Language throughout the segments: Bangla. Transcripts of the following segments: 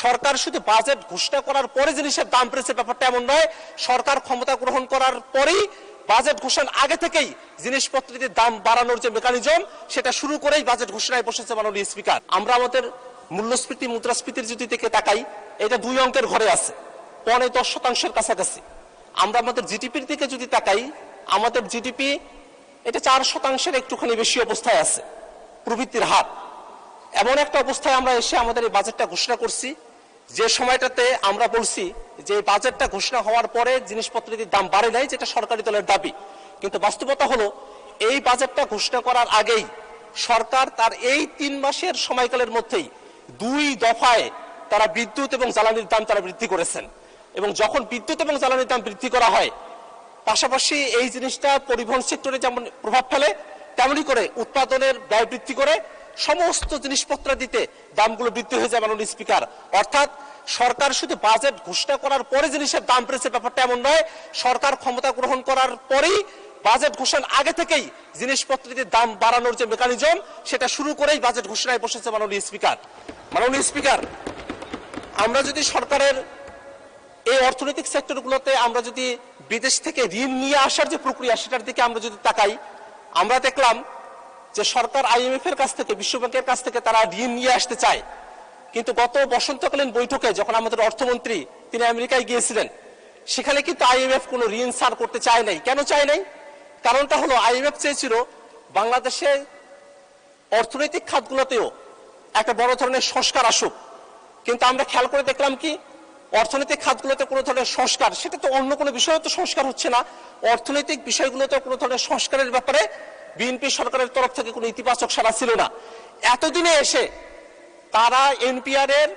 সরকার শুধু বাজেট ঘোষণা করার পরে জিনিসের দাম বেড়েছে ব্যাপারটা এমন নয়। সরকার ক্ষমতা গ্রহণ করার পরেই বাজেট ঘোষণার আগে থেকেই জিনিসপত্রের দাম বাড়ানোর যে মেকানিজম সেটা শুরু করেই বাজেট ঘোষণায় বসেছে মাননীয় স্পিকার। আমরা আমাদের মূল্যস্ফীতি মুদ্রাস্ফীতির যদি দিকে তাকাই, এটা 2 অঙ্কের ঘরে আছে, 10% কাছাকাছি। আমরা আমাদের জিডিপির দিকে যদি তাকাই, আমাদের জিডিপি এটা 4% একটুখানি বেশি অবস্থায় আছে প্রবৃদ্ধির হার। এমন একটা অবস্থায় আমরা এসে আমাদের এই বাজেটটা ঘোষণা করছি, যে সময়টাতে আমরা বলছি যে বাজেটটা ঘোষণা হওয়ার পরে জিনিসপত্রের দাম বাড়ে নাই, যেটা সরকারি দলের দাবি। কিন্তু বাস্তবতা হলো এই বাজেটটা ঘোষণা করার আগেই সরকার তার এই 3 মাসের সময়কালের মধ্যেই 2 দফায় তারা বিদ্যুৎ এবং জ্বালানির দাম তারা বৃদ্ধি করেছেন। এবং যখন বিদ্যুৎ এবং জ্বালানির দাম বৃদ্ধি করা হয়, পাশাপাশি এই জিনিসটা পরিবহন সেক্টরে যেমন প্রভাব ফেলে, তেমনি করে উৎপাদনের ব্যয় বৃদ্ধি করে সমস্ত জিনিসপত্র দিতে দামগুলো বৃদ্ধি হয়ে যায় মাননীয় স্পিকার। অর্থাৎ সরকার শুধু বাজেট ঘোষণা করার পরে জিনিসের দাম বেড়েছে ব্যাপারটা এমন নয়। সরকার ক্ষমতা গ্রহণ করার পরেই বাজেট ঘোষণার আগে থেকেই জিনিসপত্রের দাম বাড়ানোর যে মেকানিজম সেটা শুরু করেই বাজেট ঘোষণায় বসেছে মাননীয় স্পিকার। মাননীয় স্পিকার, আমরা যদি সরকারের এই অর্থনৈতিক সেক্টরগুলোতে আমরা যদি বিদেশ থেকে ঋণ নিয়ে আসার যে প্রক্রিয়া সেটার দিকে আমরা যদি তাকাই, আমরা দেখলাম যে সরকার আইএমএফ এর কাছ থেকে, বিশ্বব্যাংকের কাছ থেকে তারা ঋণ নিয়ে আসতে চায়। কিন্তু গত বসন্তকালীন বৈঠকে যখন আমাদের অর্থমন্ত্রী তিনি আমেরিকায় গিয়েছিলেন, সেখানে কিন্তু আইএমএফ কোনো ঋণ ছাড় করতে চায় নাই। কেন চায় নাই? কারণটা হলো আইএমএফ চেয়েছিল বাংলাদেশের অর্থনৈতিক খাতগুলোতেও একটা বড় ধরনের সংস্কার আসুক। কিন্তু আমরা খেয়াল করে দেখলাম কি, অর্থনৈতিক খাতগুলোতে কোনো ধরনের সংস্কার, সেটা তো অন্য কোনো বিষয়ে তো সংস্কার হচ্ছে না, অর্থনৈতিক বিষয়গুলোতে কোনো ধরনের সংস্কারের ব্যাপারে বিএনপি সরকারের তরফ থেকে কোনো ইতিবাচক সাড়া ছিল না। এতদিনে এসে তারা এনপিআর এর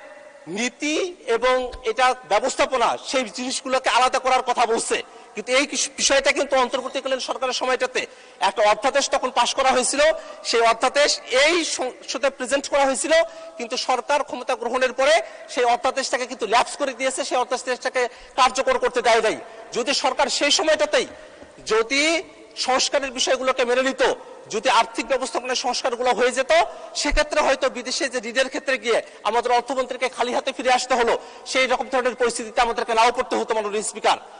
নীতি এবং এটা ব্যবস্থাপনা সেই জিনিসগুলোকে আলাদা করার কথা বলছে। কিন্তু এই বিষয়টা কিন্তু অন্তর্বর্তীকালীন সরকারের সময়টাতে একটা অধ্যাদেশ তখন পাশ করা হয়েছিল, সেই অধ্যাদেশ এই সংসদে প্রেজেন্ট করা হয়েছিল, কিন্তু সরকার ক্ষমতা গ্রহণের পরে সেই অধ্যাদেশটাকে কিন্তু ল্যাপস করে দিয়েছে, সেই অধ্যাদেশটাকে কার্যকর করতে দেয় নাই। যদি সরকার সেই সময়টাতেই যদি সংস্কারের বিষয়গুলোকে মেনে নিত, যদি আর্থিক ব্যবস্থাপনার সংস্কারগুলো হয়ে যেত, সেক্ষেত্রে হয়তো বিদেশে যে ঋণের ক্ষেত্রে গিয়ে আমাদের অর্থমন্ত্রীকে খালি হাতে ফিরে আসতে হলো, সেই রকম ধরনের পরিস্থিতিতে আমাদেরকে নাও পড়তে হতো মাননীয় স্পিকার।